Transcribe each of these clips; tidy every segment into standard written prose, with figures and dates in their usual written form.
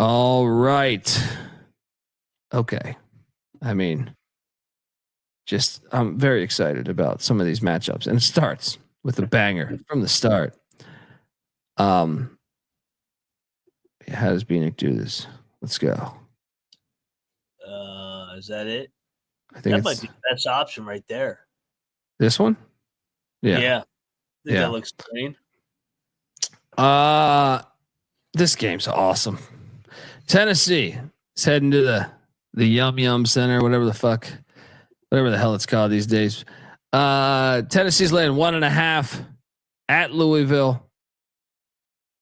All right. Okay. I mean, I'm very excited about some of these matchups, and it starts with a banger from the start. How does Bieniek do this? Let's go. Is that it? I think that might be the best option right there. This one? Yeah. I think that looks clean. This game's awesome. Tennessee is heading to the Yum Yum Center, whatever the hell it's called these days. Tennessee's laying 1.5 at Louisville.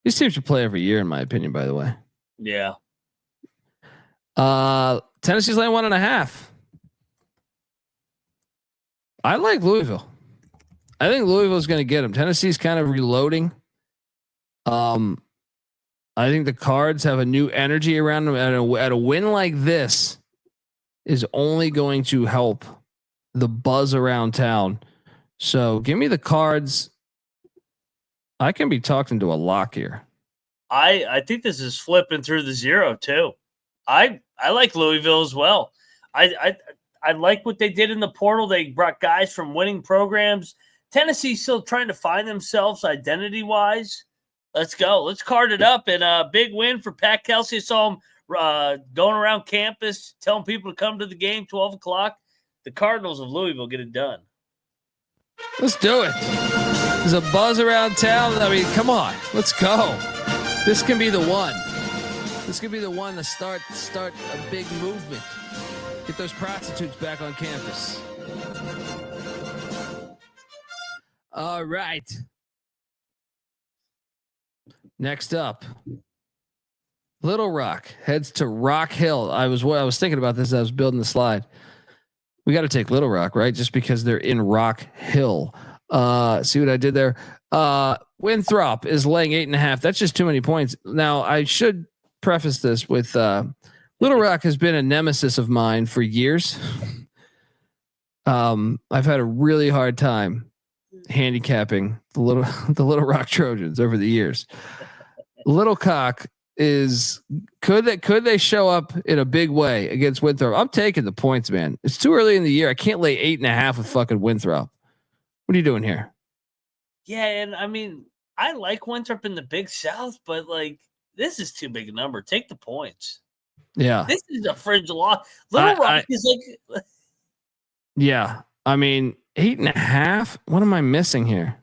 These teams should play every year, in my opinion, by the way. Yeah. Tennessee's laying 1.5. I like Louisville. I think Louisville's going to get them. Tennessee's kind of reloading. I think the Cards have a new energy around them, and at a win like this is only going to help the buzz around town. So give me the Cards. I can be talked into a lock here. I think this is flipping through the zero too. I like Louisville as well. I like what they did in the portal. They brought guys from winning programs. Tennessee's still trying to find themselves identity wise. Let's go. Let's card it up. And a big win for Pat Kelsey. I saw him going around campus, telling people to come to the game, 12 o'clock. The Cardinals of Louisville get it done. Let's do it. There's a buzz around town. I mean, come on. Let's go. This can be the one. This could be the one to start a big movement. Get those prostitutes back on campus. All right. Next up, Little Rock heads to Rock Hill. I was thinking about this as I was building the slide. We got to take Little Rock, right? Just because they're in Rock Hill. See what I did there? Winthrop is laying 8.5. That's just too many points. Now I should preface this with Little Rock has been a nemesis of mine for years. I've had a really hard time handicapping the Little Rock Trojans over the years. Little Cock could they show up in a big way against Winthrop? I'm taking the points, man. It's too early in the year. I can't lay 8.5 with fucking Winthrop. What are you doing here? Yeah, and I mean, I like Winthrop in the Big South, but like this is too big a number. Take the points. Yeah, this is a fringe loss. Little Rock is like. Yeah, I mean 8.5. What am I missing here?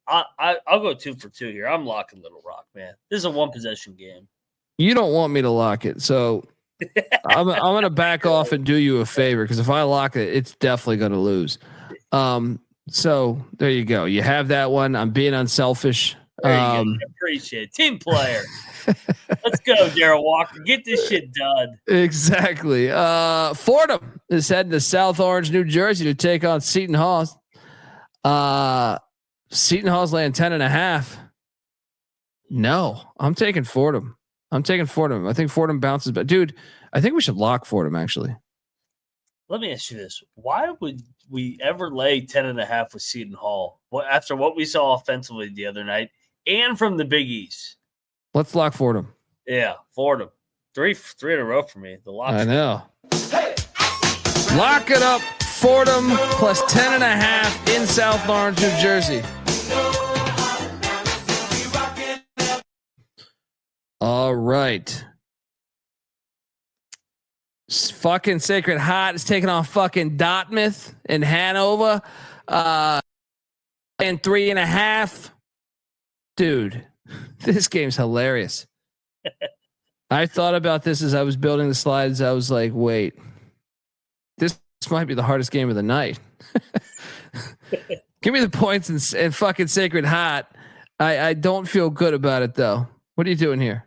I'll go 2 for 2 here. I'm locking Little Rock, man. This is a one possession game. You don't want me to lock it, so I'm going to back off and do you a favor because if I lock it, it's definitely going to lose. So there you go. You have that one. I'm being unselfish. There you go. I appreciate it. Team player. Let's go, Darryl Walker. Get this shit done. Exactly. Fordham is heading to South Orange, New Jersey to take on Seton Hall. Seton Hall's laying 10.5. No, I'm taking Fordham. I think Fordham bounces back. Dude, I think we should lock Fordham actually. Let me ask you this. Why would we ever lay 10.5 with Seton Hall? After what we saw offensively the other night and from the Big East? Let's lock Fordham. Yeah, Fordham. Three in a row for me. The lock. I know. Hey. Lock it up. Fordham plus 10.5 in South Orange, New Jersey. All right. Fucking Sacred Heart is taking on fucking Dartmouth in Hanover. And 3.5. Dude, this game's hilarious. I thought about this as I was building the slides. I was like, wait, this might be the hardest game of the night. Give me the points and fucking Sacred Heart. I don't feel good about it though. What are you doing here?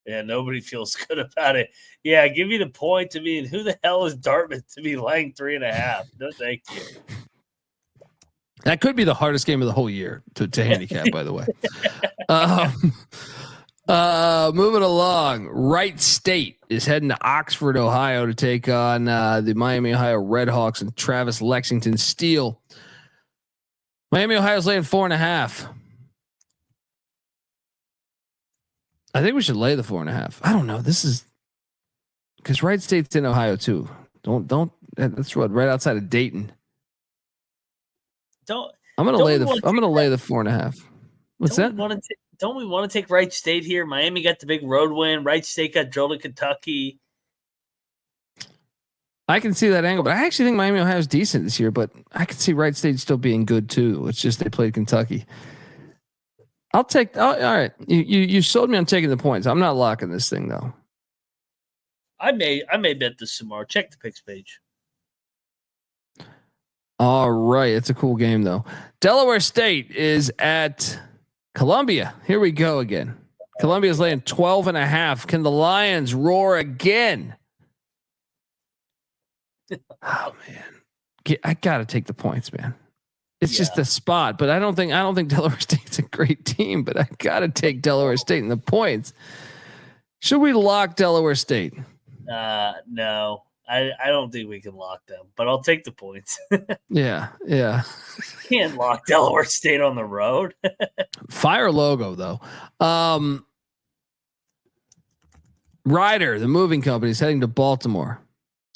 Yeah, nobody feels good about it. Yeah, give me the point to me. And who the hell is Dartmouth to be laying 3.5? No, thank you. That could be the hardest game of the whole year to handicap, by the way. Moving along, Wright State is heading to Oxford, Ohio to take on the Miami, Ohio Redhawks and Travis Lexington Steel. Miami, Ohio's laying 4.5. I think we should lay the 4.5. I don't know. This is because Wright State's in Ohio too. Don't. That's what right outside of Dayton. Don't I'm gonna don't lay we the. wanna I'm take gonna lay that- the 4.5. What's don't that? Don't we want to take Wright State here? Miami got the big road win. Wright State got drilled to Kentucky. I can see that angle, but I actually think Miami Ohio is decent this year. But I can see Wright State still being good too. It's just they played Kentucky. I'll take. All right, you sold me on taking the points. I'm not locking this thing though. I may bet this tomorrow. Check the picks page. All right, it's a cool game though. Delaware State is at Columbia. Here we go again. Columbia's laying 12.5. Can the Lions roar again? Oh man, I gotta take the points, man. It's just the spot, but I don't think Delaware State's a great team, but I gotta take Delaware State in the points. Should we lock Delaware State? No, I don't think we can lock them, but I'll take the points. Yeah. Can't lock Delaware State on the road. Fire logo though. Ryder, the moving company, is heading to Baltimore.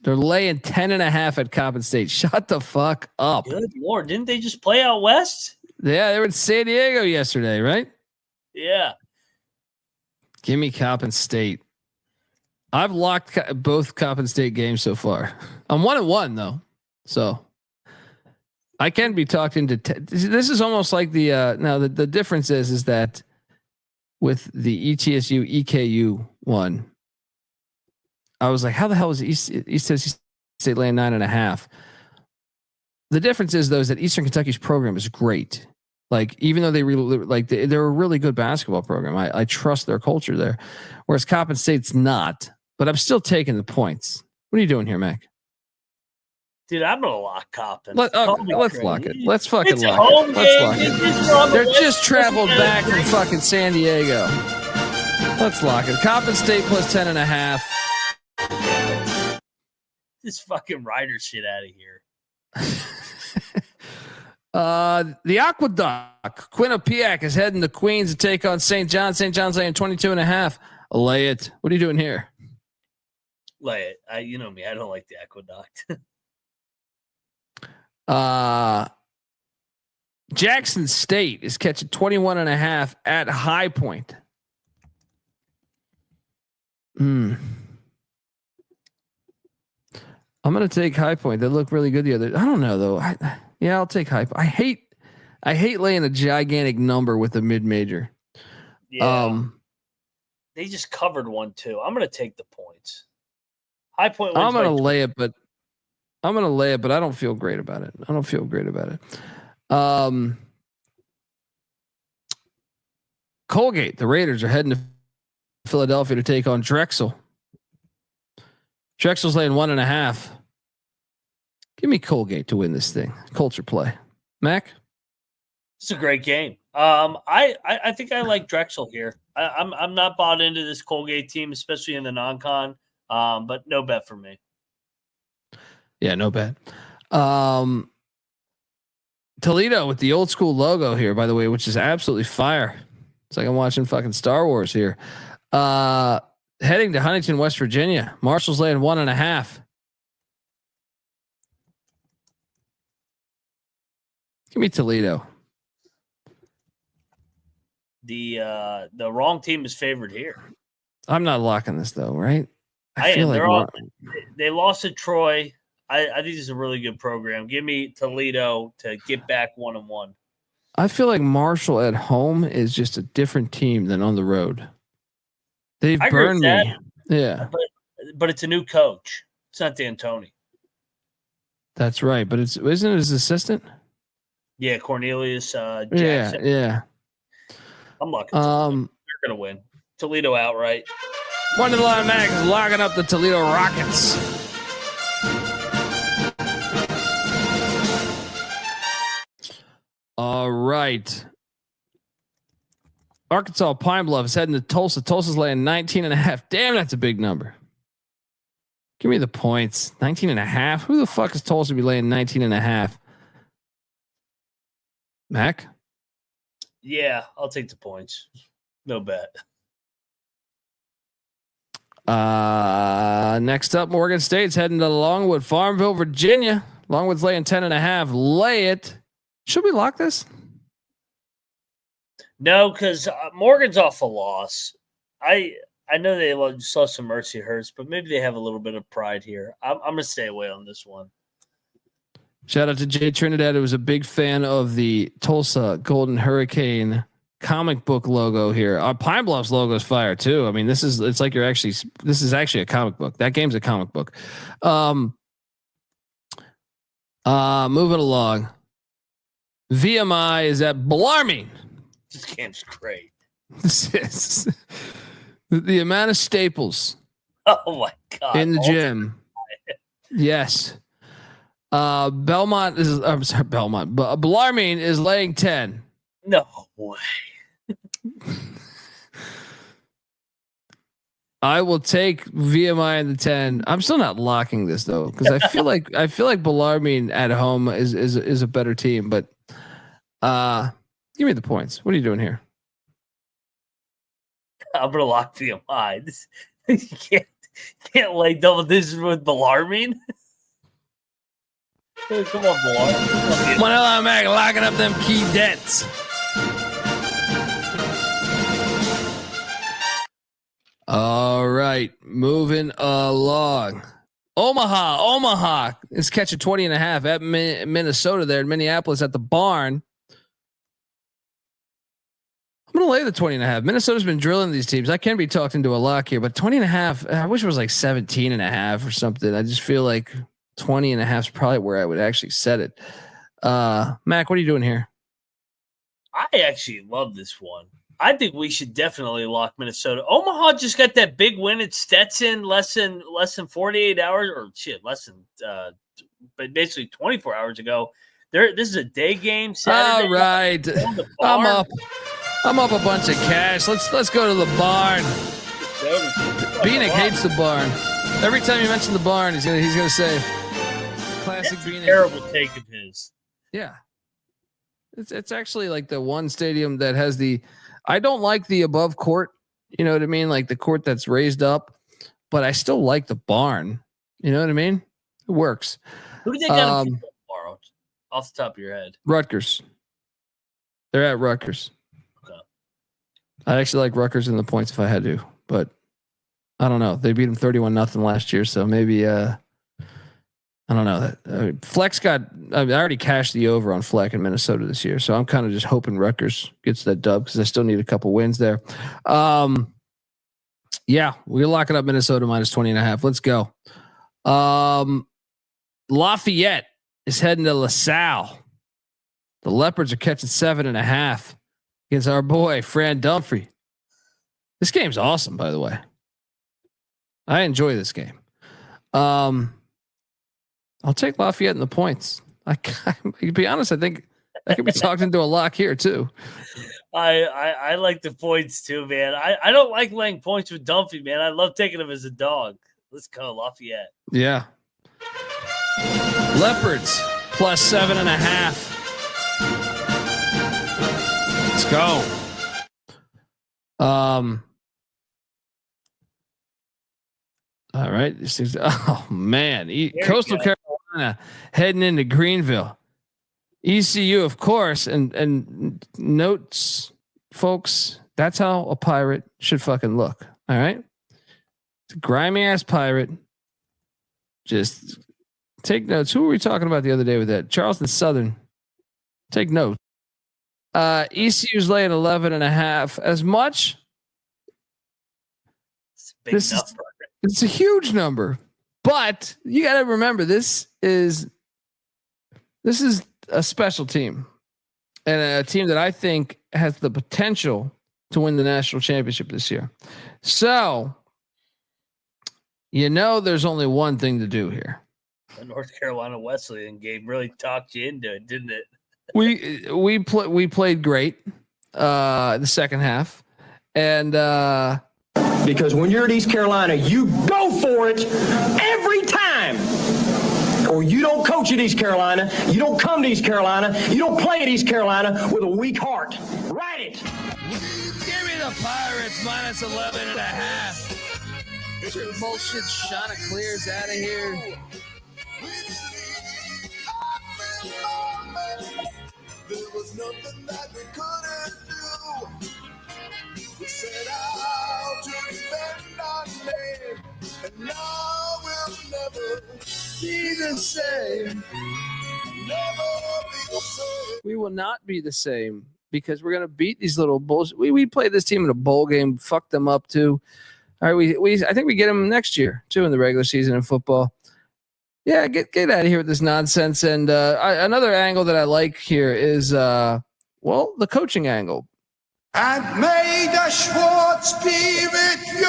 They're laying 10.5 at Coppin State. Shut the fuck up. Good Lord. Didn't they just play out west? Yeah, they were in San Diego yesterday, right? Yeah. Give me Coppin State. I've locked both Coppin State games so far. I'm 1-1 though. So I can be talked into. This is almost like the, now the difference is that with the ETSU EKU one, I was like, how the hell is East Tennessee State laying 9.5? The difference is though, is that Eastern Kentucky's program is great. Like, even though they're a really good basketball program, I trust their culture there. Whereas Coppin State's not, but I'm still taking the points. What are you doing here, Mac? Dude, I'm gonna lock Coppin. Let's lock it. Let's fucking lock it. Let's lock it. They're just traveled back from fucking San Diego. Let's lock it. Coppin State plus 10.5. This fucking Ryder shit out of here. The Aqueduct, Quinnipiac is heading to Queens to take on St. John. St. John's laying 22.5. Lay it. What are you doing here? Lay it. You know me. I don't like the Aqueduct. Jackson State is catching 21.5 at High Point. I'm gonna take High Point. They look really good the other. I don't know though. I'll take High Point. I hate laying a gigantic number with a mid major. Yeah. They just covered 1-2. I'm gonna take the points. High Point. I'm gonna lay it, but I don't feel great about it. Colgate, the Raiders are heading to Philadelphia to take on Drexel. Drexel's laying 1.5. Give me Colgate to win this thing. Culture play. Mac? It's a great game. I think I like Drexel here. I'm not bought into this Colgate team, especially in the non-con. But no bet for me. Yeah, no bet. Toledo with the old school logo here, by the way, which is absolutely fire. It's like I'm watching fucking Star Wars here. Heading to Huntington, West Virginia. Marshall's laying 1.5. Give me Toledo. The wrong team is favored here. I'm not locking this though, right? I feel like they lost to Troy. I think this is a really good program. Give me Toledo to get back 1-1. I feel like Marshall at home is just a different team than on the road. They've burned me. Yeah. But it's a new coach. It's not D'Antoni. That's right. But isn't it his assistant? Yeah, Cornelius Jackson. Yeah. I'm locking Toledo. They're gonna win. Toledo outright. One to the line, Max is locking up the Toledo Rockets. All right. Arkansas Pine Bluff is heading to Tulsa. Tulsa's laying 19.5. Damn, that's a big number. Give me the points. 19.5. Who the fuck is Tulsa be laying 19.5? Mac? Yeah, I'll take the points. No bet. Next up, Morgan State's heading to Longwood, Farmville, Virginia. Longwood's laying 10.5. Lay it. Should we lock this? No, because Morgan's off a loss. I know they just lost some Mercy Hurst, but maybe they have a little bit of pride here. I'm going to stay away on this one. Shout out to Jay Trinidad, who was a big fan of the Tulsa Golden Hurricane comic book logo here. Pine Bluff's logo is fire too. I mean, this is actually a comic book. That game's a comic book. Moving along. VMI is at Bellarmine. This game's great. The amount of staples. Oh my God. In the gym. Yes. Belmont is, I'm sorry, Belmont, but Bellarmine is laying 10. No way. I will take VMI in the 10. I'm still not locking this though, because I feel like Bellarmine at home is a better team, but give me the points. What are you doing here? I'm gonna lock VMI. You can't lay double digits with Bellarmine. Come on, Bellarmine. I'm back locking up them key debts. All right, moving along. Omaha is catching 20.5 at Minnesota there in Minneapolis at the barn. I'm going to lay the 20.5. Minnesota's been drilling these teams. I can be talked into a lock here, but 20.5, I wish it was like 17.5 or something. I just feel like 20.5 is probably where I would actually set it. Mac, what are you doing here? I actually love this one. I think we should definitely lock Minnesota. Omaha just got that big win at Stetson less than 48 hours or but basically 24 hours ago. This is a day game. Saturday. All right. I'm up a bunch of cash. Let's go to the barn. Bieniek hates the barn. Every time you mention the barn, he's gonna say classic Bieniek. Terrible take of his. Yeah. It's actually like the one stadium that has I don't like the above court, you know what I mean? Like the court that's raised up, but I still like the barn. You know what I mean? It works. Who do they got tomorrow? Off the top of your head. Rutgers. They're at Rutgers. Okay. I'd actually like Rutgers in the points if I had to, but I don't know. They beat them 31-0 last year, so maybe I don't know. Flex I already cashed the over on Fleck in Minnesota this year, so I'm kind of just hoping Rutgers gets that dub because I still need a couple wins there. Yeah, we're locking up Minnesota minus 20.5. Let's go. Lafayette is heading to LaSalle. The Leopards are catching 7.5 against our boy Fran Dunphy. This game's awesome, by the way. I enjoy this game. I'll take Lafayette in the points. To be honest, I think I could be talked into a lock here too. I like the points too, man. I don't like laying points with Dunphy, man. I love taking him as a dog. Let's go, Lafayette. Yeah. Leopards plus 7.5. Let's go. All right. Oh man, Coastal Carolina heading into Greenville. ECU, of course, and notes, folks. That's how a pirate should fucking look. All right, it's a grimy ass pirate. Just take notes. Who were we talking about the other day with that? Charleston Southern. Take notes. ECU's laying 11.5. As much. It's a huge number, but you got to remember this is a special team and a team that I think has the potential to win the national championship this year. So, there's only one thing to do here. The North Carolina Wesleyan game really talked you into it, didn't it? We played great the second half, and because when you're at East Carolina, you go for it every time. Or you don't coach at East Carolina. You don't come to East Carolina. You don't play at East Carolina with a weak heart. Write it. Give me the Pirates minus 11.5. Get your bullshit Chanticleers out of here. There was nothing that we couldn't do. We set out to defend our name, and now we'll never Be the same. never be the same. We will not be the same because we're gonna beat these little bulls. We played this team in a bowl game, fucked them up too. All right, I think we get them next year too in the regular season in football. Yeah, get out of here with this nonsense. And another angle that I like here is the coaching angle. And may the Schwartz be with you.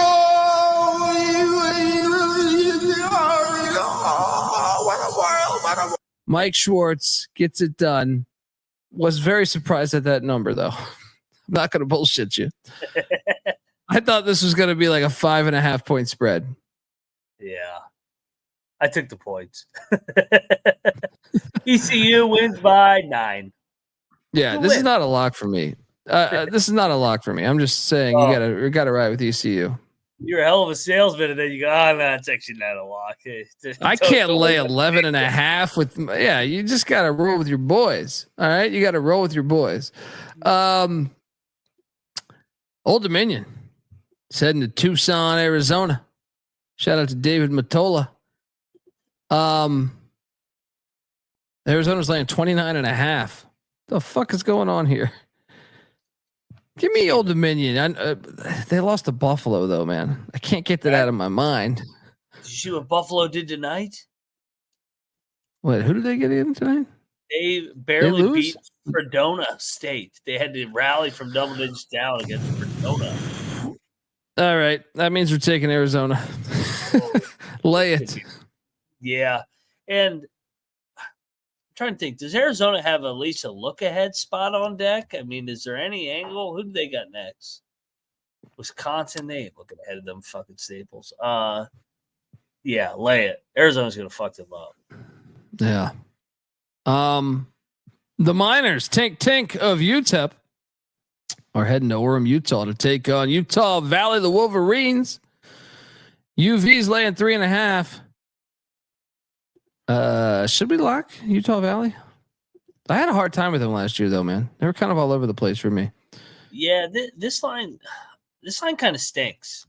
What a world, what a world. Mike Schwartz gets it done. Was very surprised at that number though. I'm not gonna bullshit you. I thought this was gonna be like a 5.5 point spread. Yeah. I took the points. ECU wins by 9. Yeah, this is not a lock for me. This is not a lock for me. I'm just saying you gotta ride with ECU. You're a hell of a salesman, and then you go, no, it's actually not a lock. I can't lay 11.5 with. Yeah, you just gotta roll with your boys. All right, you gotta roll with your boys. Old Dominion is heading to Tucson, Arizona. Shout out to David Matola. Arizona's laying 29.5. The fuck is going on here? Give me Old Dominion. They lost to Buffalo though, man. I can't get that out of my mind. Did you see what Buffalo did tonight? What? Who did they get in tonight? They barely beat Fordham State. They had to rally from double digits down against Fordham. All right, that means we're taking Arizona. Lay it. Yeah, and I'm trying to think. Does Arizona have at least a look-ahead spot on deck? I mean, is there any angle? Who do they got next? Wisconsin. They ain't looking ahead of them fucking Staples. Yeah, lay it. Arizona's gonna fuck them up. Yeah. The Miners, Tink of UTEP, are heading to Orem, Utah to take on Utah Valley, the Wolverines. UV's laying 3.5. Should we lock Utah Valley? I had a hard time with them last year, though, man. They were kind of all over the place for me. Yeah, this line kind of stinks.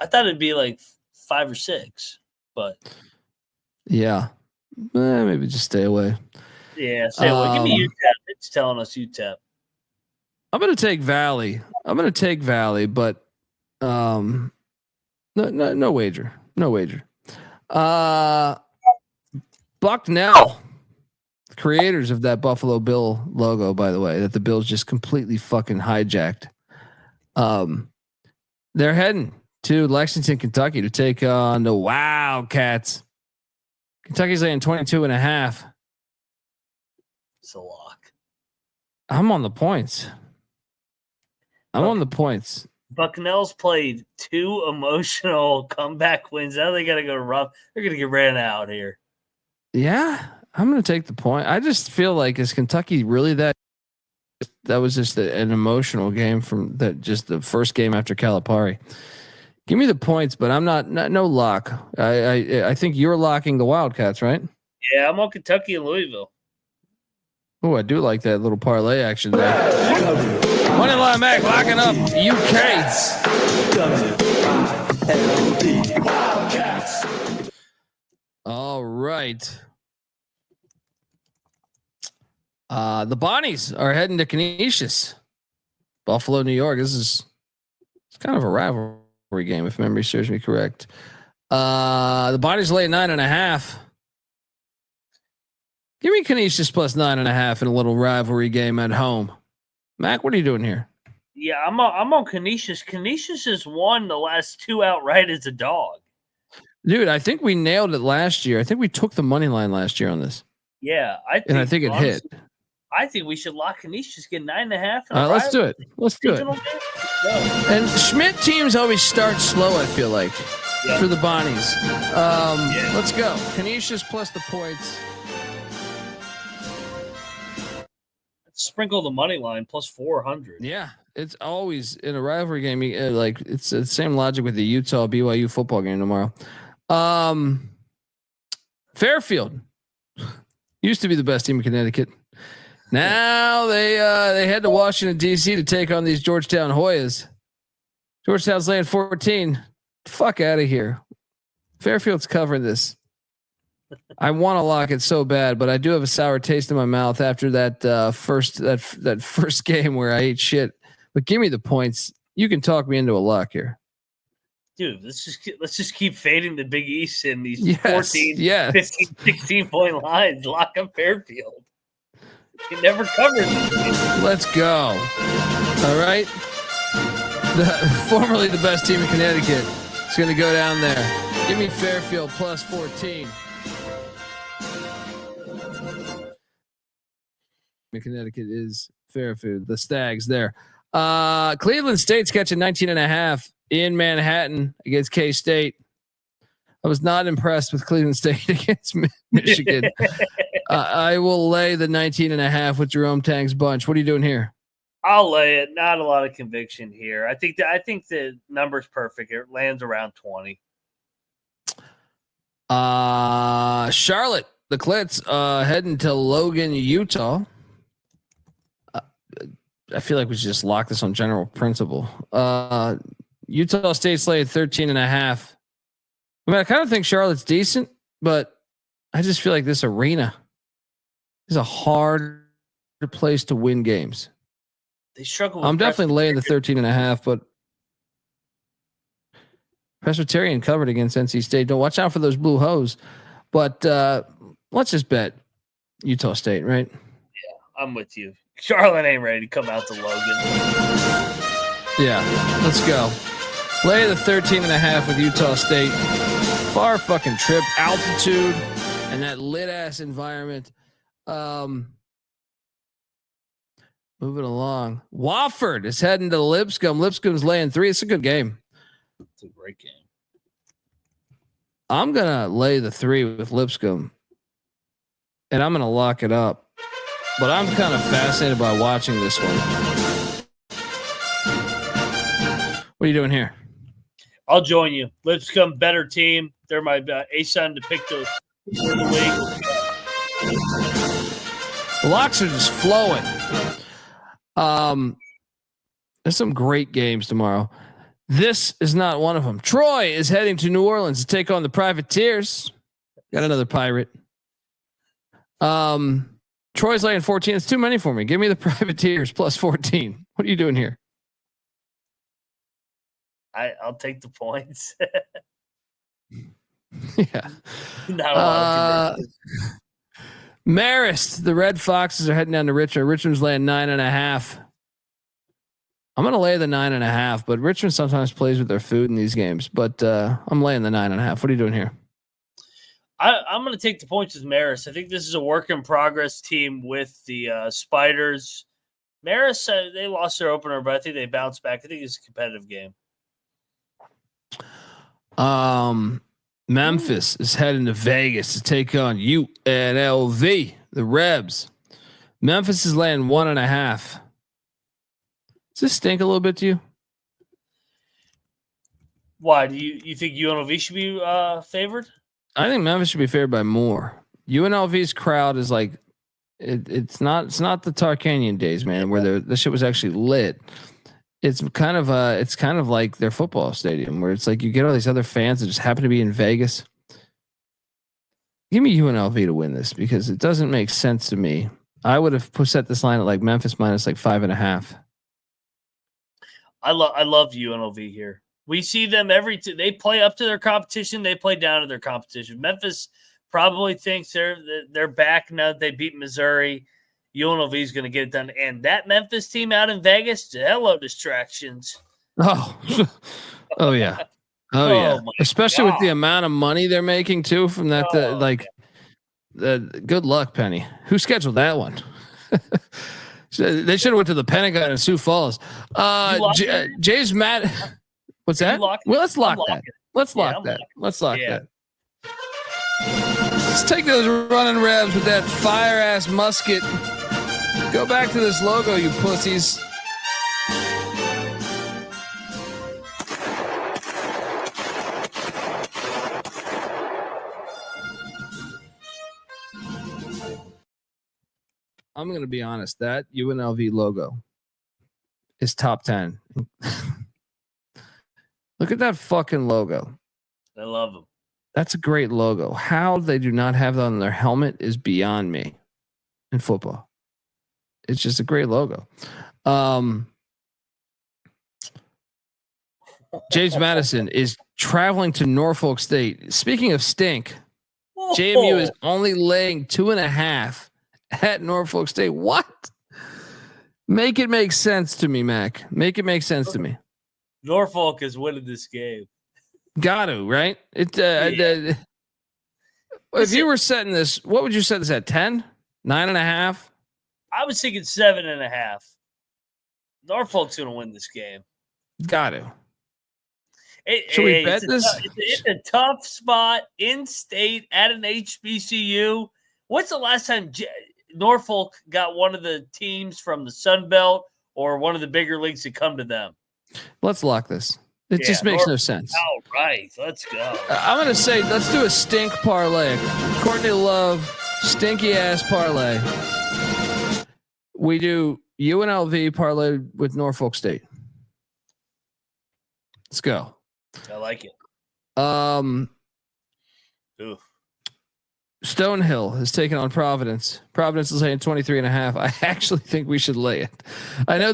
I thought it'd be like 5 or 6, but yeah, maybe just stay away. Yeah, stay away. Give me UTEP. It's telling us UTEP. I'm gonna take Valley, but no wager. Bucknell, creators of that Buffalo Bill logo, by the way, that the Bills just completely fucking hijacked. They're heading to Lexington, Kentucky to take on the Wildcats. Kentucky's laying 22.5. It's a lock. I'm on the points. Bucknell's played 2 emotional comeback wins. Now they got to go rough. They're going to get ran out here. Yeah, I'm going to take the point. I just feel like is Kentucky really that was just an emotional game from that, just the first game after Calipari. Give me the points, but I'm no lock. I think you're locking the Wildcats, right? Yeah, I'm on Kentucky and Louisville. Oh, I do like that little parlay action there. Money line Mac locking up UK. All right. The Bonnies are heading to Canisius, Buffalo, New York. It's kind of a rivalry game, if memory serves me correct. The Bonnies lay 9.5. Give me Canisius plus 9.5 in a little rivalry game at home. Mac, what are you doing here? Yeah, I'm on Canisius. Canisius has won the last 2 outright as a dog. Dude, I think we nailed it last year. I think we took the money line last year on this. Yeah, I think it hit. I think we should lock Canisius, get 9.5. Let's do it. And Schmidt teams always start slow, I feel like, for the Bonnies. Let's go. Canisius plus the points. Sprinkle the money line plus 400. Yeah, It's always in a rivalry game. Like it's the same logic with the Utah BYU football game tomorrow. Fairfield used to be the best team in Connecticut. Now they head to Washington D.C. to take on these Georgetown Hoyas. Georgetown's laying 14. Fuck out of here. Fairfield's covering this. I want to lock it so bad, but I do have a sour taste in my mouth after that first game where I ate shit. But give me the points. You can talk me into a lock here. Dude, let's just keep fading the Big East in these 14, 15, 16-point lines. Lock up Fairfield. You never covered this. Let's go. All right. Formerly the best team in Connecticut. It's going to go down there. Give me Fairfield plus 14. Connecticut is Fairfield. The Stags there. Cleveland State's catching 19.5 in Manhattan against K-State. I was not impressed with Cleveland State against Michigan. I will lay the 19.5 with Jerome Tang's bunch. What are you doing here? I'll lay it. Not a lot of conviction here. I think the number's perfect. It lands around 20. Charlotte, the Clits, heading to Logan, Utah. I feel like we should just lock this on general principle. Utah State's laying 13.5. I mean, I kind of think Charlotte's decent, but I just feel like this arena is a hard place to win games. They struggle. I'm definitely laying the 13.5, but Presbyterian covered against NC State. Don't watch out for those blue hose, but let's just bet Utah State, right? Yeah, I'm with you. Charlotte ain't ready to come out to Logan. Yeah, let's go. Lay the 13.5 with Utah State. Far fucking trip, altitude, and that lit ass environment. Moving along. Wofford is heading to Lipscomb. Lipscomb's laying 3. It's a good game. It's a great game. I'm gonna lay the 3 with Lipscomb, and I'm gonna lock it up. But I'm kind of fascinated by watching this one. What are you doing here? I'll join you. Lipscomb, better team. They're my ASUN to pick the league. The locks are just flowing. There's some great games tomorrow. This is not one of them. Troy is heading to New Orleans to take on the Privateers. Got another pirate. Troy's laying 14. It's too many for me. Give me the Privateers plus 14. What are you doing here? I'll take the points. Yeah. Not a lot of Marist, the Red Foxes are heading down to Richmond. Richmond's laying 9.5. I'm going to lay the 9.5, but Richmond sometimes plays with their food in these games. But I'm laying the 9.5. What are you doing here? I'm going to take the points with Marist. I think this is a work in progress team with the Spiders. Marist, they lost their opener, but I think they bounced back. I think it's a competitive game. Memphis is heading to Vegas to take on UNLV, the Rebs. Memphis is laying 1.5. Does this stink a little bit to you? Why do you think UNLV should be favored? I think Memphis should be favored by more. UNLV's crowd is like it's not the Tarkanian days, man, where the shit was actually lit. It's kind of like their football stadium where it's like you get all these other fans that just happen to be in Vegas. Give me UNLV to win this because it doesn't make sense to me. I would have set this line at like Memphis minus like 5.5. I love UNLV here. We see them they play up to their competition. They play down to their competition. Memphis probably thinks they're back now that they beat Missouri. UNLV is going to get it done. And that Memphis team out in Vegas, hello distractions. Oh, oh yeah. Oh yeah. Especially with the amount of money they're making too from that. Good luck, Penny. Who scheduled that one? They should have went to the Pentagon in Sioux Falls. Jay's Matt. What's that? Well, let's lock that. Let's lock that. Let's lock that. Let's take those running Rebs with that fire ass musket. Go back to this logo, you pussies. I'm going to be honest. That UNLV logo is top 10. Look at that fucking logo. I love them. That's a great logo. How they do not have that on their helmet is beyond me in football. It's just a great logo. James Madison is traveling to Norfolk State. Speaking of stink, JMU is only laying 2.5 at Norfolk State. What? Make it make sense to me, Mac. Make it make sense to me. Norfolk is winning this game. Got to, right? It. If you were setting this, what would you set this at? 10? 9.5? I was thinking 7.5. Norfolk's going to win this game. Got to. Should we bet this? It's a tough spot in state at an HBCU. What's the last time Norfolk got one of the teams from the Sun Belt or one of the bigger leagues to come to them? Let's lock this. It just makes no sense. All right, let's go. I'm going to say, let's do a stink parlay. Courtney Love, stinky ass parlay. We do UNLV parlay with Norfolk State. Let's go. I like it. Ooh. Stonehill is taking on Providence. Providence is laying 23.5. I actually think we should lay it. I know,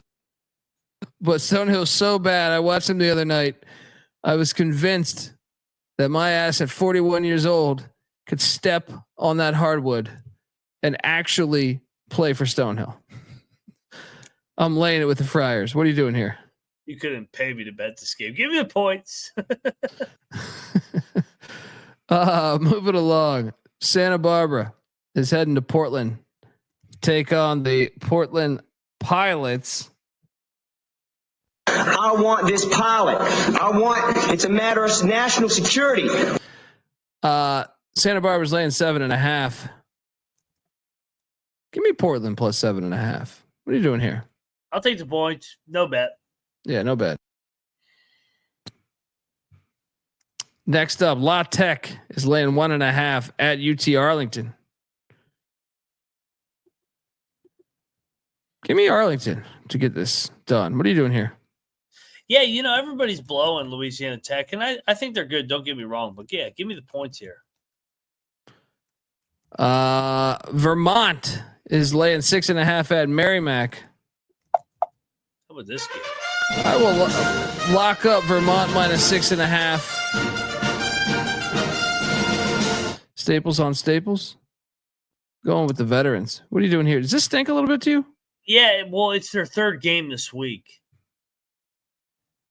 but Stonehill's so bad. I watched him the other night. I was convinced that my ass at 41 years old could step on that hardwood and actually play for Stonehill. I'm laying it with the Friars. What are you doing here? You couldn't pay me to bet this game. Give me the points. Moving along. Santa Barbara is heading to Portland. Take on the Portland Pilots. I want this pilot. It's a matter of national security. Santa Barbara's laying 7.5. Give me Portland plus 7.5. What are you doing here? I'll take the points. No bet. Yeah, no bet. Next up, La Tech is laying 1.5 at UT Arlington. Give me Arlington to get this done. What are you doing here? Yeah, everybody's blowing Louisiana Tech, and I think they're good. Don't get me wrong, but yeah, give me the points here. Vermont is laying 6.5 at Merrimack. How about this game? I will lock up Vermont minus 6.5. Staples on Staples. Going with the veterans. What are you doing here? Does this stink a little bit to you? Yeah, well, it's their third game this week.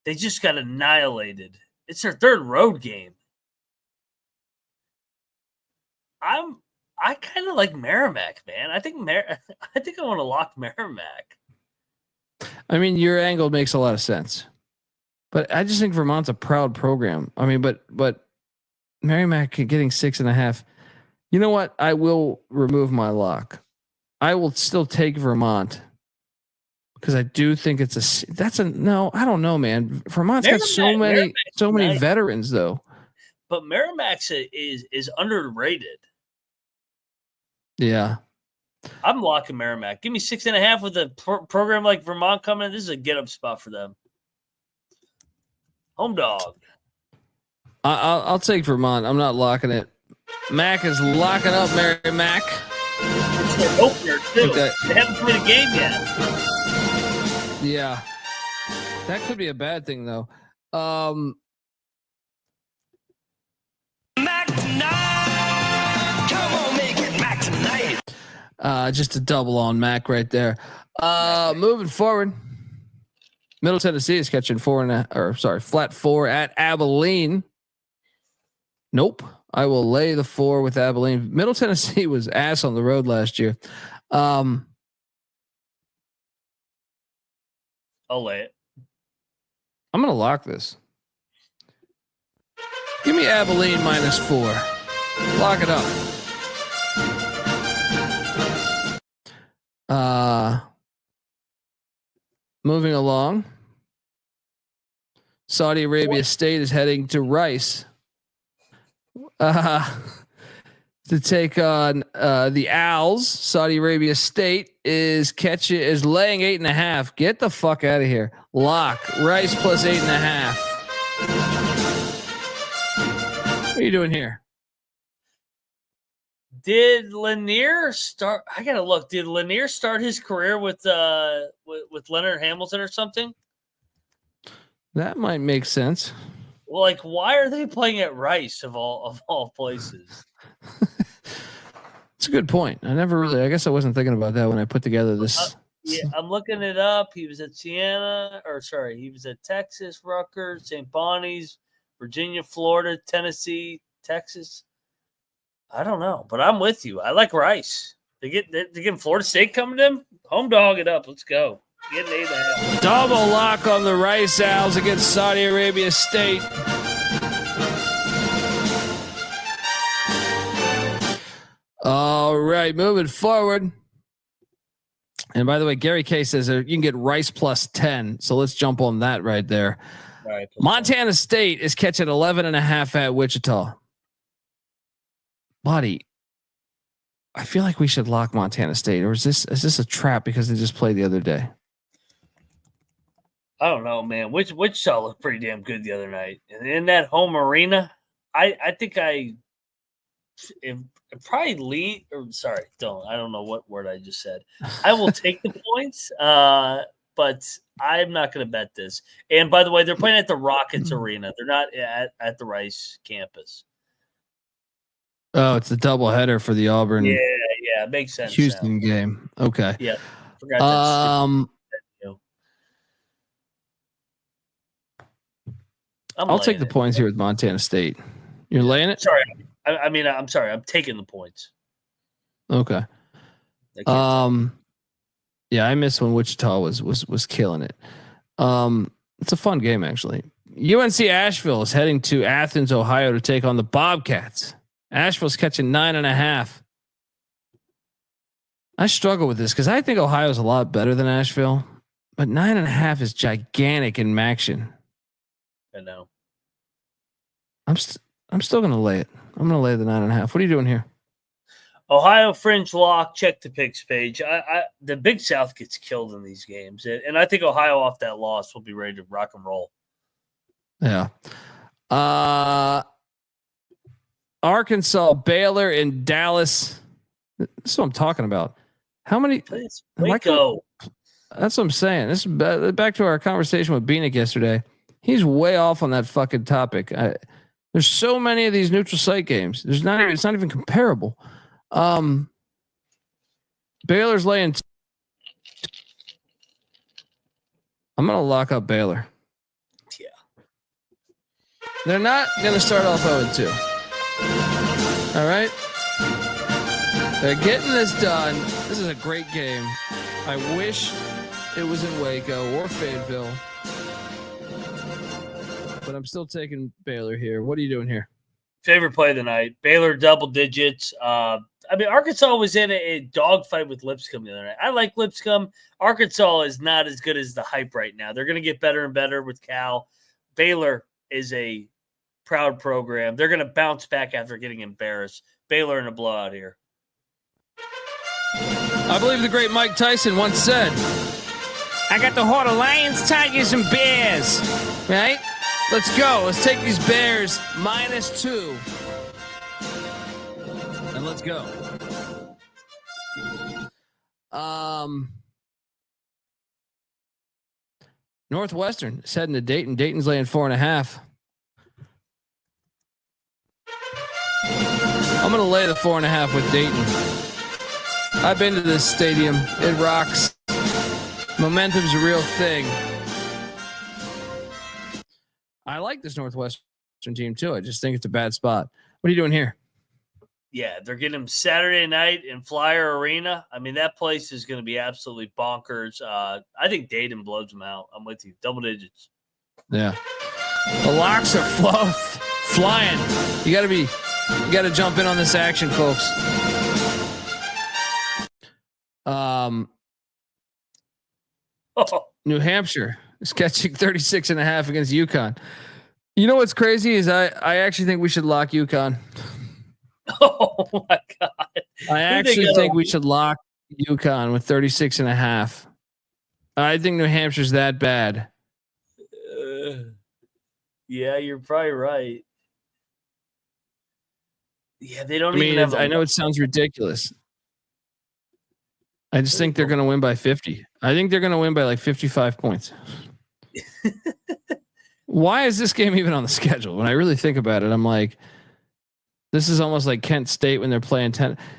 They just got annihilated. It's their third road game. I kind of like Merrimack, man. I think I want to lock Merrimack. I mean, your angle makes a lot of sense, but I just think Vermont's a proud program. I mean, but Merrimack getting 6.5. You know what? I will remove my lock. I will still take Vermont because I do think no. I don't know, man. Vermont's got so many veterans though. But Merrimack's is underrated. Yeah. I'm locking Merrimack. Give me 6.5 with a program like Vermont coming in. This is a get-up spot for them. Home dog. I'll take Vermont. I'm not locking it. Mac is locking up Merrimack. It's their opener, too. They haven't played a game yet. Yeah. That could be a bad thing, though. Mac tonight. Come on, make it Mac tonight. Just a double on Mac right there. Moving forward. Middle Tennessee is catching flat 4 at Abilene. Nope. I will lay the 4 with Abilene. Middle Tennessee was ass on the road last year. I'll lay it. I'm going to lock this. Give me Abilene minus 4. Lock it up. Moving along. Saudi Arabia State is heading to Rice to take on the Owls. Saudi Arabia State is laying 8.5. Get the fuck out of here. Lock Rice plus 8.5. What are you doing here? Did Lanier start? I gotta look. Did Lanier start his career with Leonard Hamilton or something? That might make sense. Well, like, why are they playing at Rice of all places? It's a good point. I guess I wasn't thinking about that when I put together this. Yeah, I'm looking it up. He was at he was at Texas, Rutgers, St. Bonnie's, Virginia, Florida, Tennessee, Texas. I don't know, but I'm with you. I like Rice. They get Florida State coming to them. Home dog it up. Let's go. Get an 8.5. Double lock on the Rice Owls against Saudi Arabia State. All right, moving forward. And by the way, Gary K says you can get Rice plus 10. So let's jump on that right there. All right, Montana State is catching 11.5 at Wichita. Buddy, I feel like we should lock Montana State, or is this a trap because they just played the other day? I don't know, man. Wichita looked pretty damn good the other night, and in that home arena, I think I probably lead. Or sorry, I don't know what word I just said. I will take the points, but I'm not going to bet this. And by the way, they're playing at the Rockets Arena. They're not at the Rice campus. Oh, it's a doubleheader for the Auburn. Yeah, it makes sense. Houston game. Okay. Yeah. Forgot I'll take the points here with Montana State. You're laying it? Sorry. I'm sorry. I'm taking the points. Okay. Yeah, I missed when Wichita was killing it. It's a fun game actually. UNC Asheville is heading to Athens, Ohio to take on the Bobcats. Asheville's catching 9.5. I struggle with this because I think Ohio's a lot better than Asheville, but 9.5 is gigantic in Maction. I know. I'm still going to lay it. I'm going to lay the 9.5. What are you doing here? Ohio fringe lock. Check the picks page. The Big South gets killed in these games, and I think Ohio off that loss will be ready to rock and roll. Yeah. Arkansas, Baylor, and Dallas. This is what I'm talking about. How many? Waco. That's what I'm saying. This is back to our conversation with Bieniek yesterday. He's way off on that fucking topic. There's so many of these neutral site games. It's not even comparable. Baylor's laying. I'm gonna lock up Baylor. Yeah. They're not gonna start off 0-2. All right. They're getting this done. This is a great game. I wish it was in Waco or Fayetteville, but I'm still taking Baylor here. What are you doing here? Favorite play of the night. Baylor double digits. Arkansas was in a dogfight with Lipscomb the other night. I like Lipscomb. Arkansas is not as good as the hype right now. They're going to get better and better with Cal. Baylor is a proud program. They're going to bounce back after getting embarrassed. Baylor in a blowout here. I believe the great Mike Tyson once said, I got the heart of Lions, Tigers, and Bears. Right? Let's go. Let's take these Bears -2. And let's go. Northwestern is heading to Dayton. Dayton's laying 4.5. I'm going to lay the 4.5 with Dayton. I've been to this stadium. It rocks. Momentum's a real thing. I like this Northwestern team too. I just think it's a bad spot. What are you doing here? Yeah, they're getting them Saturday night in Flyer Arena. I mean, that place is going to be absolutely bonkers. I think Dayton blows them out. I'm with you. Double digits. Yeah. The locks are flying. You got to jump in on this action, folks. New Hampshire is catching 36.5 against UConn. You know what's crazy is I actually think we should lock UConn. Oh my God. I actually think we should lock UConn with 36.5. I think New Hampshire's that bad. Yeah, you're probably right. Yeah, they don't I mean, even have. I know it sounds ridiculous. I just think they're going to win by 50. I think they're going to win by like 55 points. Why is this game even on the schedule? When I really think about it, I'm like, this is almost like Kent State when they're playing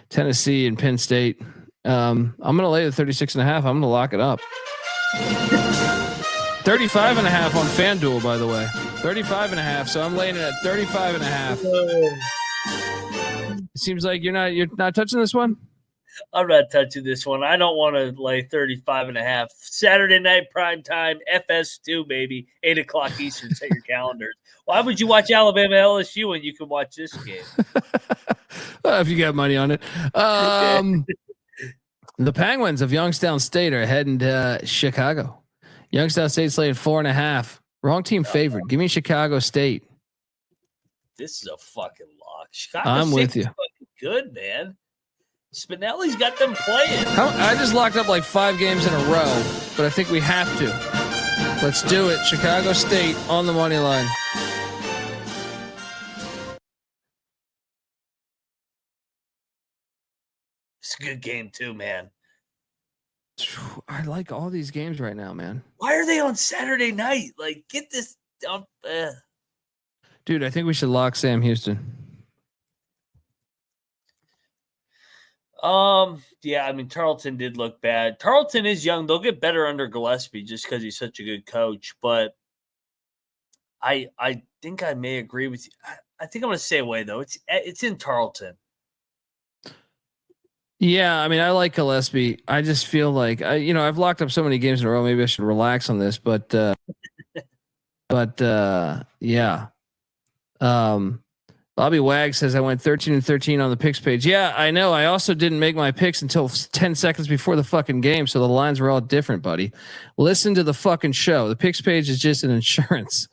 Tennessee and Penn State. I'm going to lay the 36.5. I'm going to lock it up. 35.5 on FanDuel, by the way. 35.5. So I'm laying it at 35.5. It seems like you're not touching this one. I'm not touching this one. I don't want to lay 35.5. Saturday night prime time, FS2, baby, 8:00 Eastern. Set your calendars. Why would you watch Alabama LSU when you can watch this game? If you got money on it. The Penguins of Youngstown State are heading to Chicago. Youngstown State's laying 4.5. Wrong team favored. Give me Chicago State. This is a fucking lock. Chicago I'm State's with you. fucking good, man. Spinelli's got them playing. I just locked up like 5 games in a row, but I think we have to. Let's do it. Chicago State on the money line. It's a good game too, man. I like all these games right now, man. Why are they on Saturday night? Like, get this up. Dude, I think we should lock Sam Houston. Yeah, I mean, Tarleton did look bad. Tarleton is young. They'll get better under Gillespie just because he's such a good coach. But I think I may agree with you. I think I'm going to stay away, though. It's in Tarleton. Yeah, I mean, I like Gillespie. I just feel like I've locked up so many games in a row. Maybe I should relax on this, but yeah. Bobby Wag says I went 13-13 on the picks page. Yeah, I know. I also didn't make my picks until 10 seconds before the fucking game, so the lines were all different, buddy. Listen to the fucking show. The picks page is just an insurance.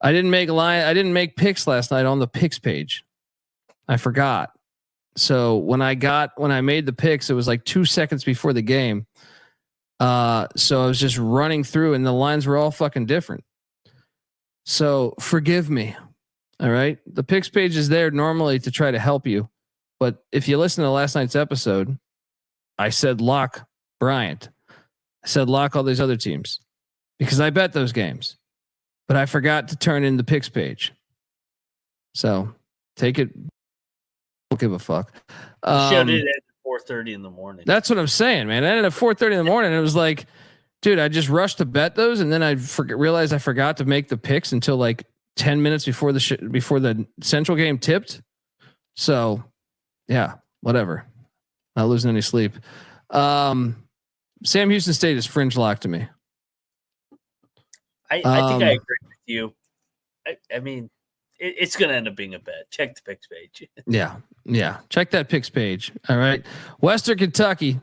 I didn't make picks last night on the picks page. I forgot. So when I made the picks, it was like 2 seconds before the game. So I was just running through and the lines were all fucking different. So forgive me. All right. The picks page is there normally to try to help you. But if you listen to last night's episode, I said lock Bryant. I said lock all these other teams because I bet those games, but I forgot to turn in the picks page. So take it. Don't give a fuck. Showed it at 4:30 in the morning. That's what I'm saying, man. I ended at 4:30 in the morning. And it was like, dude, I just rushed to bet those, and then I realized I forgot to make the picks until like 10 minutes before the Central game tipped. So, yeah, whatever. Not losing any sleep. Sam Houston State is fringe lock to me. I think I agree with you. I mean, it's going to end up being a bet. Check the picks page. Yeah. Check that picks page. All right. Western Kentucky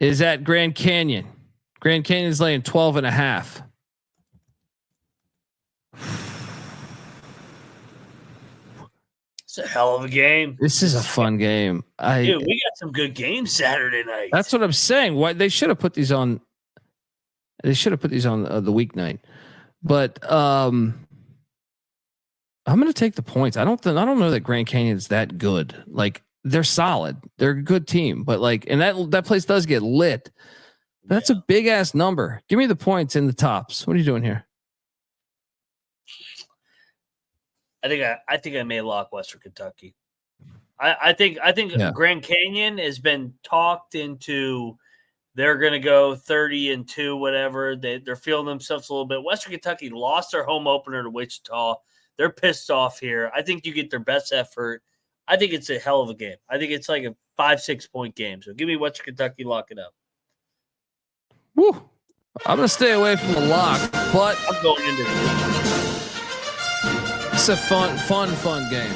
is at Grand Canyon. Grand Canyon is laying 12.5. It's a hell of a game. This is a fun game. Dude, we got some good games Saturday night. That's what I'm saying. Why they should have put these on. They should have put these on the weeknight. But I'm going to take the points. I don't know that Grand Canyon is that good. Like they're solid. They're a good team, but like, and that place does get lit. That's a big ass number. Give me the points in the tops. What are you doing here? I think I may lock Western Kentucky. I think Grand Canyon has been talked into. They're going to go 30-2, whatever. They're feeling themselves a little bit. Western Kentucky lost their home opener to Wichita. They're pissed off here. I think you get their best effort. I think it's a hell of a game. I think it's like a 5-6 point game. So give me Western Kentucky, lock it up. Woo! I'm going to stay away from the lock, but I'm going into it. It's a fun game.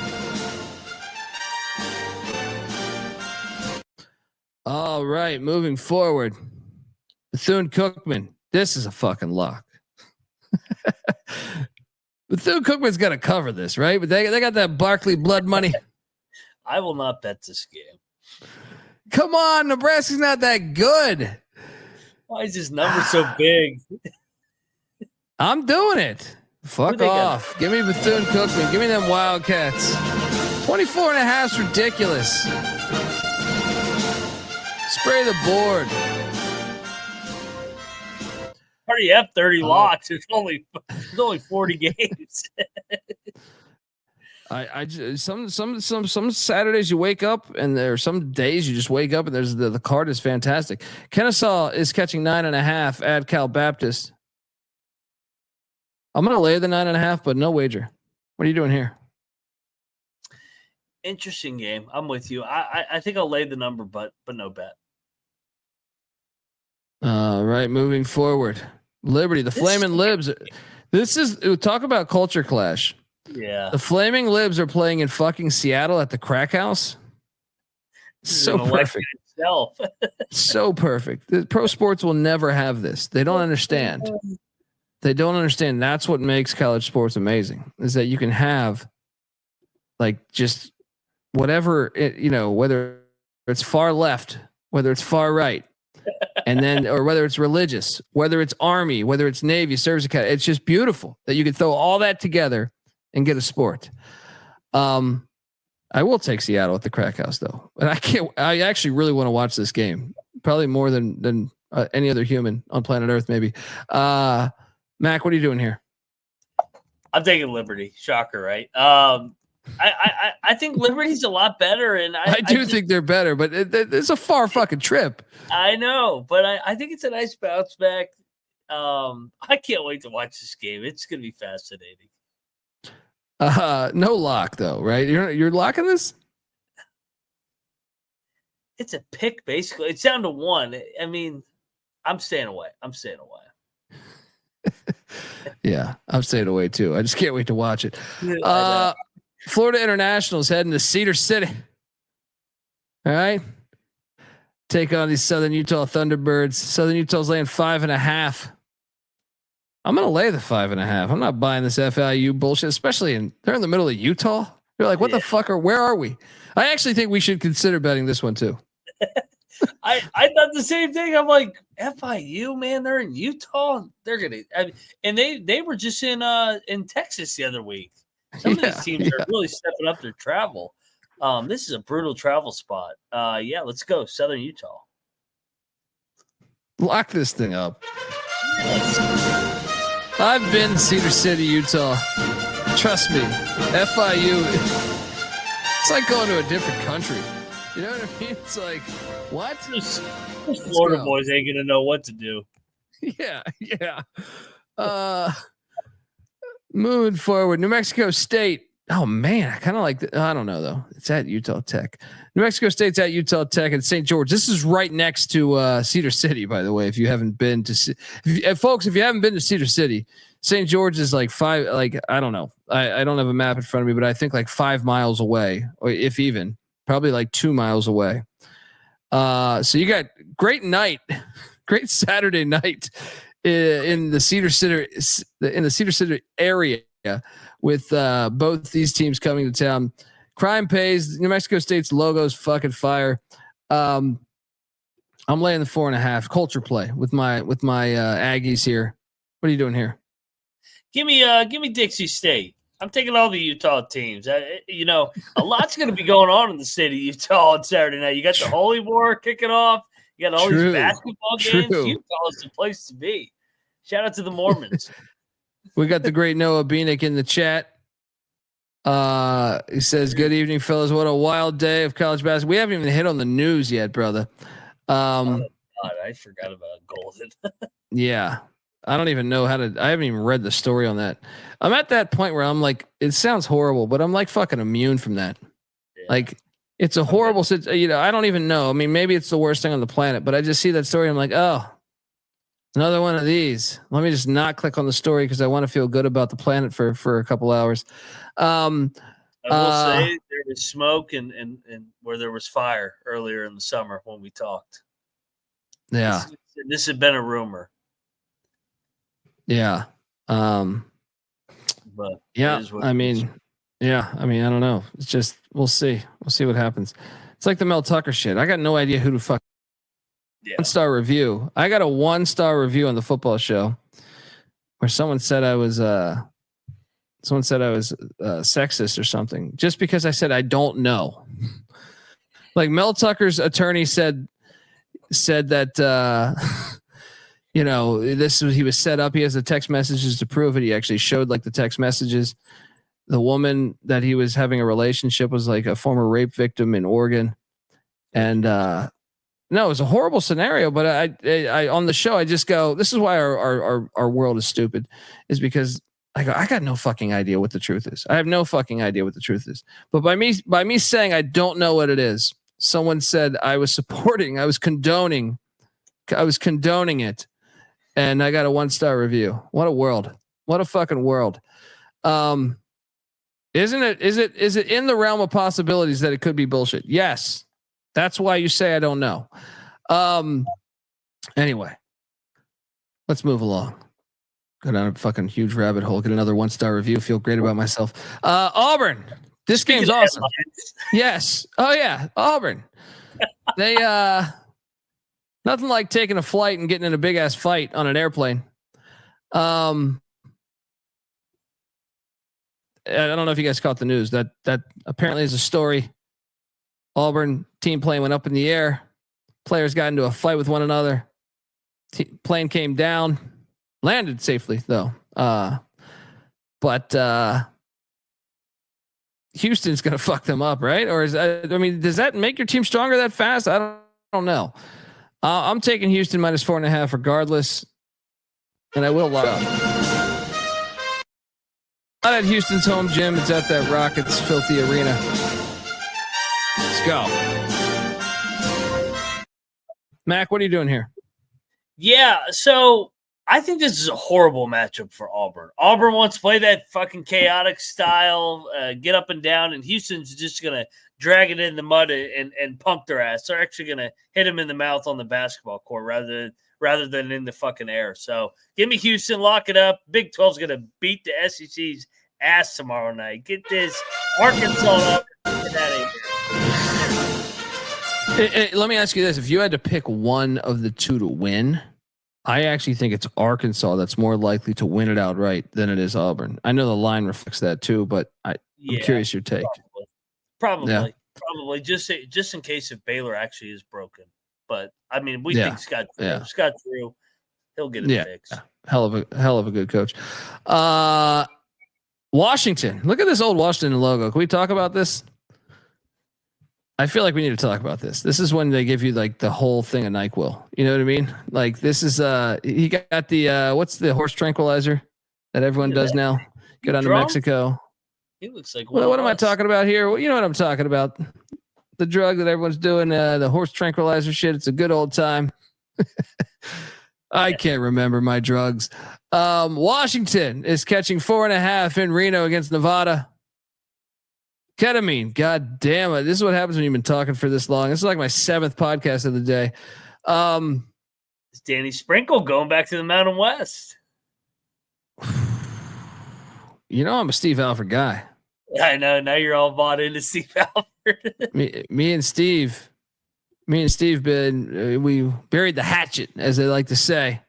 All right, moving forward. Bethune-Cookman. This is a fucking lock. Bethune-Cookman's got to cover this, right? But they got that Barkley blood money. I will not bet this game. Come on, Nebraska's not that good. Why is this number so big? I'm doing it. Fuck off. Give me Bethune-Cookman. Give me them Wildcats. 24.5 is ridiculous. Spray the board. Already have 30 locks. It's only 40 games. Some Saturdays you wake up and there are some days you just wake up and there's the card is fantastic. Kennesaw is catching 9.5 at Cal Baptist. I'm gonna lay the 9.5, but no wager. What are you doing here? Interesting game. I'm with you. I think I'll lay the number, but no bet. Right, moving forward. Liberty, the Flaming Libs. This is talk about culture clash. Yeah. The Flaming Libs are playing in fucking Seattle at the Crack House. So perfect. So perfect. The pro sports will never have this. They don't understand. They don't understand. That's what makes college sports amazing, is that you can have like just whatever, whether it's far left, whether it's far right, and then, or whether it's religious, whether it's Army, whether it's Navy, Service Academy. It's just beautiful that you can throw all that together and get a sport. I will take Seattle at the Crack House though. And I actually really want to watch this game. Probably more than any other human on planet Earth, maybe. Mac, what are you doing here? I'm taking Liberty. Shocker, right? I think Liberty's a lot better, and I think they're better, but it's a far fucking trip. I know, but I think it's a nice bounce back. I can't wait to watch this game. It's going to be fascinating. No lock though, right? You're locking this? It's a pick, basically. It's down to one. I mean, I'm staying away. Yeah, I'm staying away too. I just can't wait to watch it. Florida International is heading to Cedar City. All right. Take on these Southern Utah Thunderbirds. Southern Utah's laying 5.5. I'm going to lay the 5.5. I'm not buying this FIU bullshit, especially they're in the middle of Utah. You're like, what the fuck where are we? I actually think we should consider betting this one too. I thought the same thing. I'm like, FIU, man, they're in Utah. They're gonna, and they were just in Texas the other week. Some of these teams are really stepping up their travel. This is a brutal travel spot. Let's go Southern Utah. Lock this thing up. I've been to Cedar City, Utah. Trust me, FIU. It's like going to a different country. You know what I mean? It's like, what? Those Florida boys ain't gonna know what to do. Yeah. Moving forward, New Mexico State. Oh man, I kind of like. I don't know though. It's at Utah Tech. New Mexico State's at Utah Tech and St. George. This is right next to Cedar City, by the way. If you haven't been to, folks, if you haven't been to Cedar City, St. George is like I don't know. I don't have a map in front of me, but I think like 5 miles away, or if even, probably like 2 miles away. So you got great Saturday night in the Cedar City area with both these teams coming to town. Crime pays. New Mexico State's logo's fucking fire. I'm laying the 4.5. Culture play with my Aggies here. What are you doing here? Give me Dixie State. I'm taking all the Utah teams. A lot's going to be going on in the state of Utah on Saturday night. You got the Holy War kicking off. You got all these basketball games. Utah is the place to be. Shout out to the Mormons. We got the great Noah Bieniek in the chat. He says, "Good evening, fellas. What a wild day of college basketball. We haven't even hit on the news yet, brother." God, I forgot about Golden. Yeah. I don't even know I haven't even read the story on that. I'm at that point where I'm like, it sounds horrible, but I'm like fucking immune from that. Yeah. Like it's a horrible situation. I don't even know. I mean, maybe it's the worst thing on the planet, but I just see that story. I'm like, oh, another one of these. Let me just not click on the story because I want to feel good about the planet for a couple hours. I will say there was smoke and where there was fire earlier in the summer when we talked. Yeah. This had been a rumor. Yeah. But yeah, I mean, I don't know. It's just, we'll see what happens. It's like the Mel Tucker shit. I got no idea who to fuck. 1-star review. I got a 1-star review on the football show where someone said I was sexist or something just because I said I don't know. Like Mel Tucker's attorney said that he was set up. He has the text messages to prove it. He actually showed like the text messages. The woman that he was having a relationship was like a former rape victim in Oregon, and no, it was a horrible scenario. But I on the show I just go, this is why our world is stupid, is because I go, I got no fucking idea what the truth is. I have no fucking idea what the truth is. But by me saying I don't know what it is, someone said I was condoning it, and I got a 1-star review. What a world! What a fucking world! Isn't it? Is it in the realm of possibilities that it could be bullshit? Yes. That's why you say I don't know. Anyway, let's move along. Go down a fucking huge rabbit hole. Get another 1-star review. Feel great about myself. Auburn. This game's awesome. Yes. Oh yeah, Auburn. They nothing like taking a flight and getting in a big ass fight on an airplane. I don't know if you guys caught the news that apparently is a story. Auburn team plane went up in the air. Players got into a fight with one another. Plane came down, landed safely though. But Houston's going to fuck them up, right? Or does that make your team stronger that fast? I don't know. I'm taking Houston minus 4.5 regardless. And I will lock up. Not at Houston's home gym. It's at that Rockets filthy arena. Let's go. Mac, what are you doing here? Yeah, so I think this is a horrible matchup for Auburn. Auburn wants to play that fucking chaotic style, get up and down, and Houston's just going to drag it in the mud and punk their ass. They're actually going to hit them in the mouth on the basketball court rather than in the fucking air. So give me Houston, lock it up. Big 12's going to beat the SEC's ass tomorrow night. Get this Arkansas up. Get out of here. Let me ask you this. If you had to pick one of the two to win, I actually think it's Arkansas that's more likely to win it outright than it is Auburn. I know the line reflects that too, but I'm curious your take. Probably just in case if Baylor actually is broken. But I mean, we think Scott Drew, he'll get it fixed. Hell of a good coach. Washington. Look at this old Washington logo. Can we talk about this? I feel like we need to talk about this. This is when they give you like the whole thing of NyQuil. You know what I mean? Like this is he got the what's the horse tranquilizer that everyone does now? Go down to Mexico. He looks like what am I talking about here? Well, you know what I'm talking about. The drug that everyone's doing, the horse tranquilizer shit. It's a good old time. I can't remember my drugs. Washington is catching 4.5 in Reno against Nevada. Ketamine. God damn it. This is what happens when you've been talking for this long. This is like my 7th podcast of the day. It's Danny Sprinkle going back to the Mountain West. You know, I'm a Steve Alford guy. I know. Now you're all bought into Steve Alford. me and Steve we buried the hatchet, as they like to say.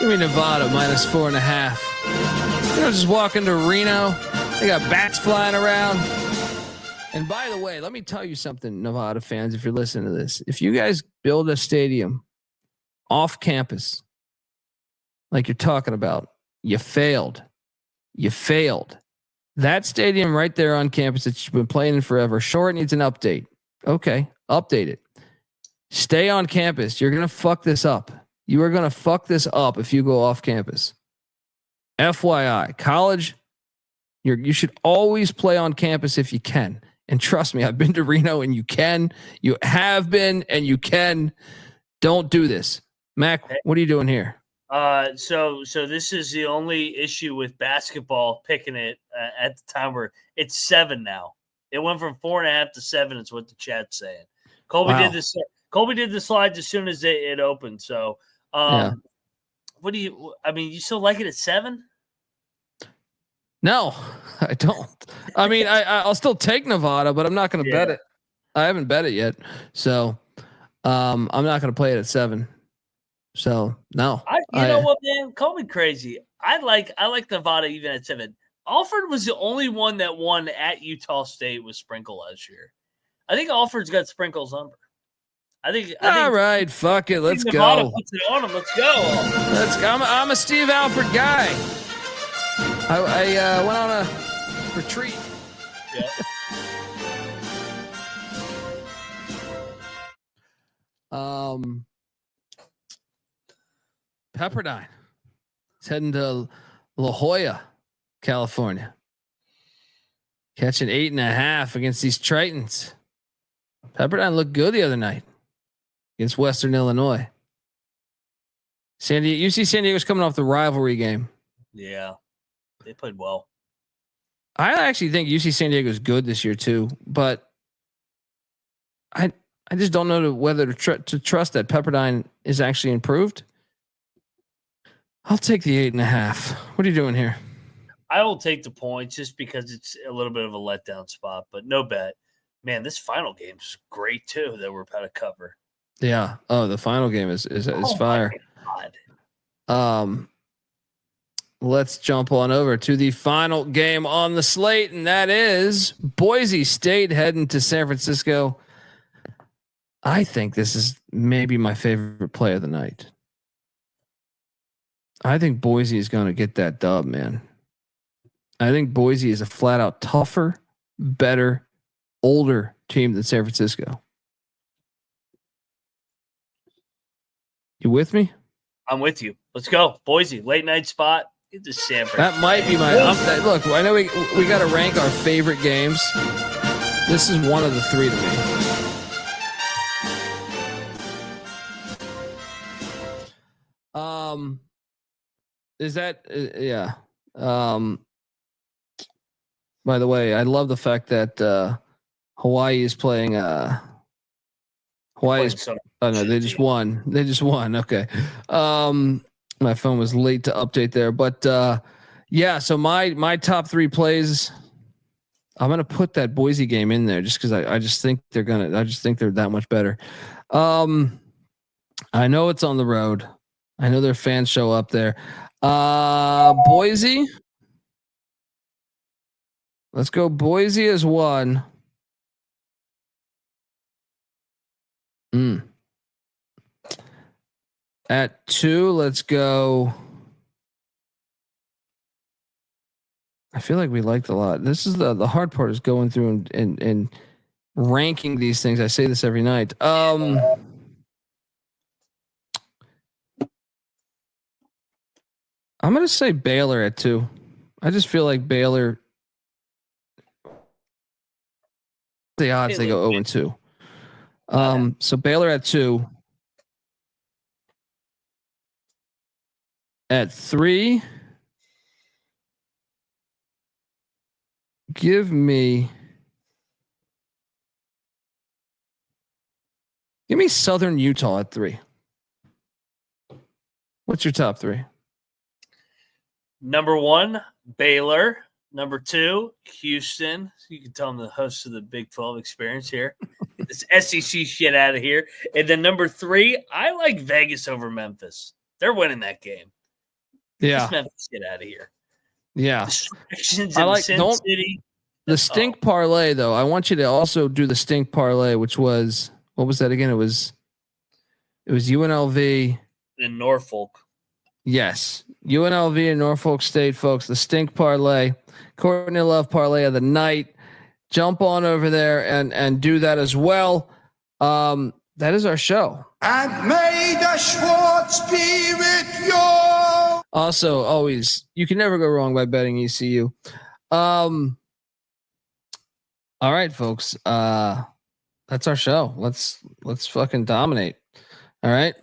Give me Nevada minus 4.5. You know, just walk into Reno. They got bats flying around. And by the way, let me tell you something, Nevada fans, if you're listening to this. If you guys build a stadium off campus, like you're talking about, you failed. You failed. That stadium right there on campus that you've been playing in forever, sure, it needs an update. Okay, update it. Stay on campus. You're going to fuck this up. You are going to fuck this up if you go off campus. FYI, college, you should always play on campus if you can. And trust me, I've been to Reno and you have been and you can. Don't do this. Mac, what are you doing here? So this is the only issue with basketball picking it at the time where it's 7 now. It went from 4.5 to 7. Is what the chat's saying. Colby did this. Colby did the slides as soon as it opened. So, what do you? I mean, you still like it at 7? No, I don't. I mean, I'll still take Nevada, but I'm not going to bet it. I haven't bet it yet, so I'm not going to play it at 7. So no, you know what, man? Call me crazy. I like Nevada even at 7. Alford was the only one that won at Utah State with Sprinkle last year. I think Alford's got Sprinkle's number. I think. All right, fuck it. Let's Nevada go. Puts it on him. Let's go. Let's go. I'm a Steve Alford guy. I went on a retreat. Yeah. Pepperdine. It's heading to La Jolla, California. Catching 8.5 against these Tritons. Pepperdine looked good the other night against Western Illinois. UC San Diego's coming off the rivalry game. Yeah, they played well. I actually think UC San Diego is good this year too, but I just don't know whether to trust that Pepperdine is actually improved. I'll take the 8.5. What are you doing here? I will take the points just because it's a little bit of a letdown spot, but no bet. Man, this final game is great too that we're about to cover. Yeah. Oh, the final game is fire. Let's jump on over to the final game on the slate, and that is Boise State heading to San Francisco. I think this is maybe my favorite play of the night. I think Boise is going to get that dub, man. I think Boise is a flat out tougher, better, older team than San Francisco. You with me? I'm with you. Let's go. Boise, late night spot. Get to San Francisco. That might be my look. I know we got to rank our favorite games. This is one of the 3 to me. Is that yeah? By the way, I love the fact that Hawaii is playing. Hawaii's. Oh no, they just won. They just won. Okay. My phone was late to update there, but yeah. So my top 3 plays. I'm gonna put that Boise game in there just because I just think they're that much better. I know it's on the road. I know their fans show up there. Boise. Let's go. Boise is 1. At 2, let's go. I feel like we liked a lot. This is the hard part is going through and ranking these things. I say this every night. I'm going to say Baylor at 2. I just feel like Baylor, the odds they go 0-2. So Baylor at 2. At 3, give me Southern Utah at 3. What's your top 3? Number 1, Baylor. Number 2, Houston. You can tell I'm the host of the Big 12 experience here. Get this SEC shit out of here. And then number 3, I like Vegas over Memphis. They're winning that game. Yeah. Memphis, get out of here. Yeah. I like City. The stink parlay though. I want you to also do the stink parlay, which was, what was that again? It was UNLV in Norfolk. Yes. UNLV and Norfolk State, folks. The stink parlay, Courtney Love parlay of the night. Jump on over there and do that as well. That is our show. And may the Schwartz be with you. Also, always, you can never go wrong by betting ECU. All right, folks. That's our show. Let's fucking dominate. All right.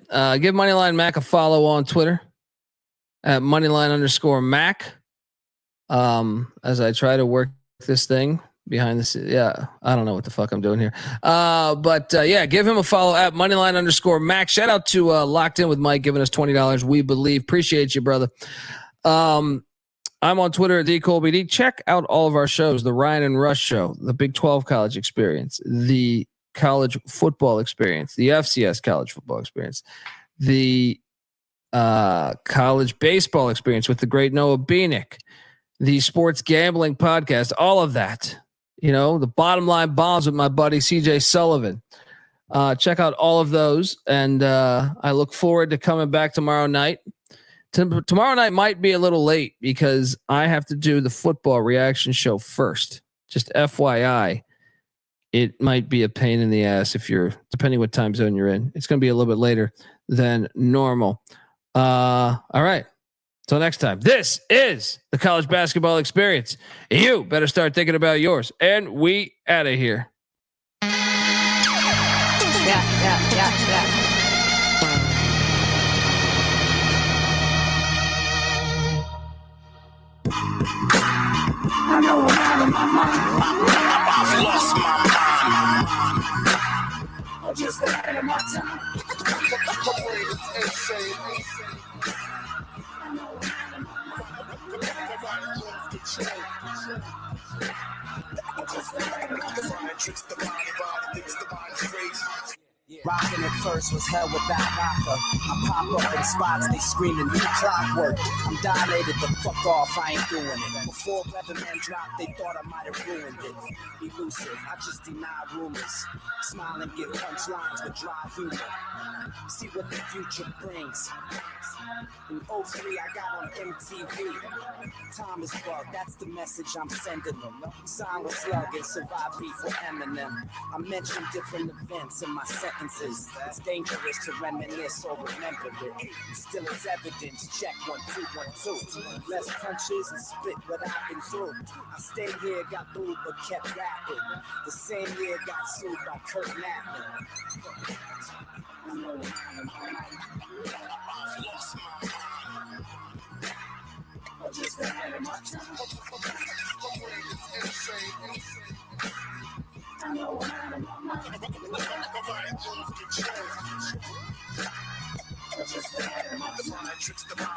Give Moneyline Mac a follow on Twitter at Moneyline_Mac. As I try to work this thing behind the scenes. Yeah, I don't know what the fuck I'm doing here. But yeah, give him a follow at Moneyline_Mac. Shout out to Locked In with Mike giving us $20. We believe. Appreciate you, brother. I'm on Twitter at DColbyD. Check out all of our shows: the Ryan and Rush Show, the Big 12 College Experience, the College Football Experience, the FCS College Football Experience, the College Baseball Experience with the great Noah Bieniek, the Sports Gambling Podcast, all of that. You know, the Bottom Line Bombs with my buddy CJ Sullivan. Check out all of those, and I look forward to coming back tomorrow night. Tomorrow night might be a little late because I have to do the football reaction show first. Just FYI, it might be a pain in the ass if you're, depending what time zone you're in. It's going to be a little bit later than normal. All right. Till next time. This is the College Basketball Experience. You better start thinking about yours. And we out of here. Yeah. I know I'm out of my mind. I've lost my mind. I'm just out of my time. My brain is insane. I know I'm out of my mind. Nobody loves control. I'm just out of my time. Tricks the mind, thinks the mind's crazy. Rockin' at first was hell without rocker. I pop up in spots, they screaming new clockwork. I'm dilated, but fuck off, I ain't doing it. Before Weatherman dropped, they thought I might have ruined it. Elusive, I just deny rumors. Smile and give punchlines with dry humor. See what the future brings. In 03, I got on MTV. Time is bugged, that's the message I'm sending them. Sign with Slug and survive beef with Eminem. I mention different events in my sentences. It's dangerous to reminisce or remember it. Still it's evidence, check 1, 2, 1, 2. Less punches and spit what I've been through. I stayed here, got booed, but kept rapping. The same year got sued by Kurt Knappman. I know I've lost my mind. I'm just ahead of my time. I know I'm out of my mind.